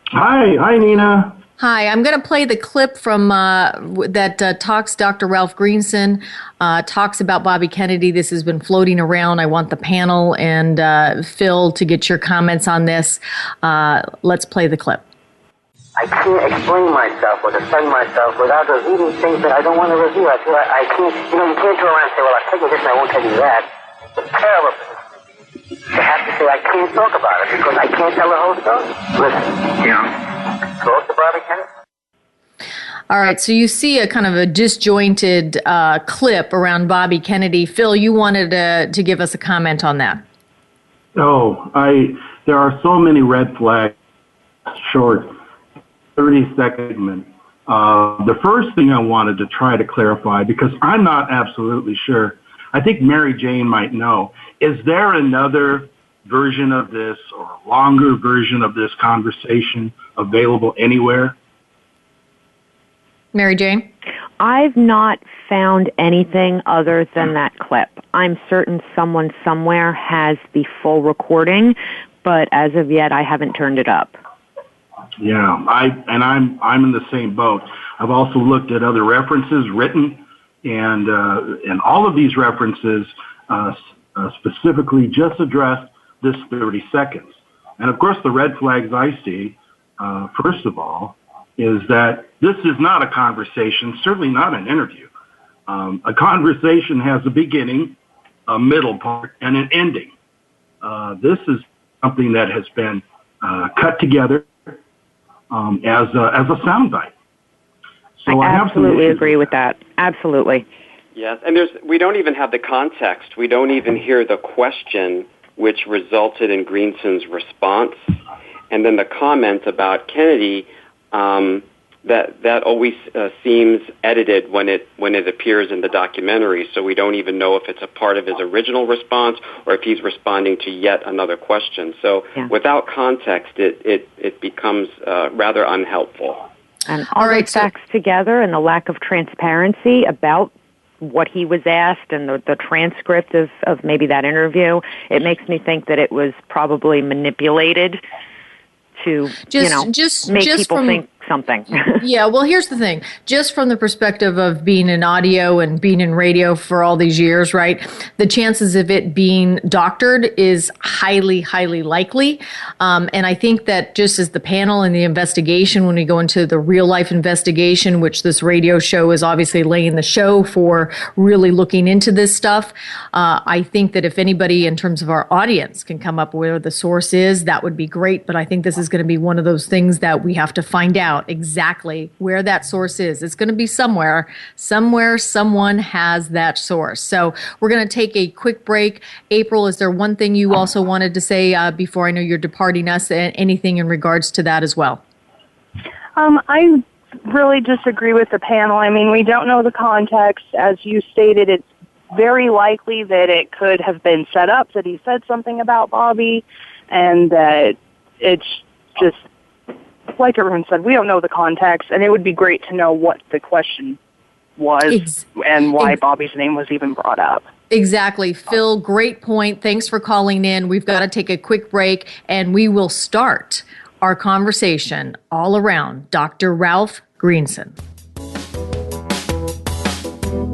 Hi, Nina. Hi, I'm going to play the clip from that talks. Dr. Ralph Greenson talks about Bobby Kennedy. This has been floating around. I want the panel and Phil to get your comments on this. Let's play the clip. I can't explain myself or defend myself without revealing things that I don't want to reveal. I feel like I can't, you can't turn around and say, well, I'll tell you this and I won't tell you that. It's terrible to have to say I can't talk about it because I can't tell the whole story. Listen. Yeah. Close to Bobby Kennedy. All right, so you see a kind of a disjointed clip around Bobby Kennedy. Phil, you wanted to give us a comment on that. There are so many red flags, short 30-second segment. The first thing I wanted to try to clarify, because I'm not absolutely sure, I think Mary Jane might know, is there another version of this or a longer version of this conversation available anywhere? Mary Jane? I've not found anything other than that clip. I'm certain someone somewhere has the full recording, but as of yet, I haven't turned it up. Yeah, I'm in the same boat. I've also looked at other references written, and all of these references specifically just address this 30 seconds. And of course, the red flags I see, first of all, is that this is not a conversation, certainly not an interview. A conversation has a beginning, a middle part, and an ending. This is something that has been cut together as a soundbite. So I absolutely agree with that. Absolutely. Yes, and we don't even have the context. We don't even hear the question which resulted in Greenson's response, and then the comment about Kennedy. That always seems edited when it appears in the documentary. So we don't even know if it's a part of his original response or if he's responding to yet another question. So without context, it becomes rather unhelpful. And all right, facts together and the lack of transparency about what he was asked and the transcript of maybe that interview, it makes me think that it was probably manipulated to, make people think something. Yeah, well, here's the thing. Just from the perspective of being in audio and being in radio for all these years, right, the chances of it being doctored is highly, highly likely. And I think that just as the panel and the investigation, when we go into the real life investigation, which this radio show is obviously laying the show for really looking into this stuff, I think that if anybody in terms of our audience can come up where the source is, that would be great. But I think this is going to be one of those things that we have to find out exactly where that source is. It's going to be somewhere someone has that source. So we're going to take a quick break. April, is there one thing you also wanted to say before I know you're departing us, and anything in regards to that as well? I really disagree with the panel. I mean, we don't know the context. As you stated, it's very likely that it could have been set up, that he said something about Bobby, and that it's just, like everyone said, we don't know the context, and it would be great to know what the question was and why Bobby's name was even brought up. Exactly. Phil, great point. Thanks for calling in. We've got to take a quick break, and we will start our conversation all around Dr. Ralph Greenson.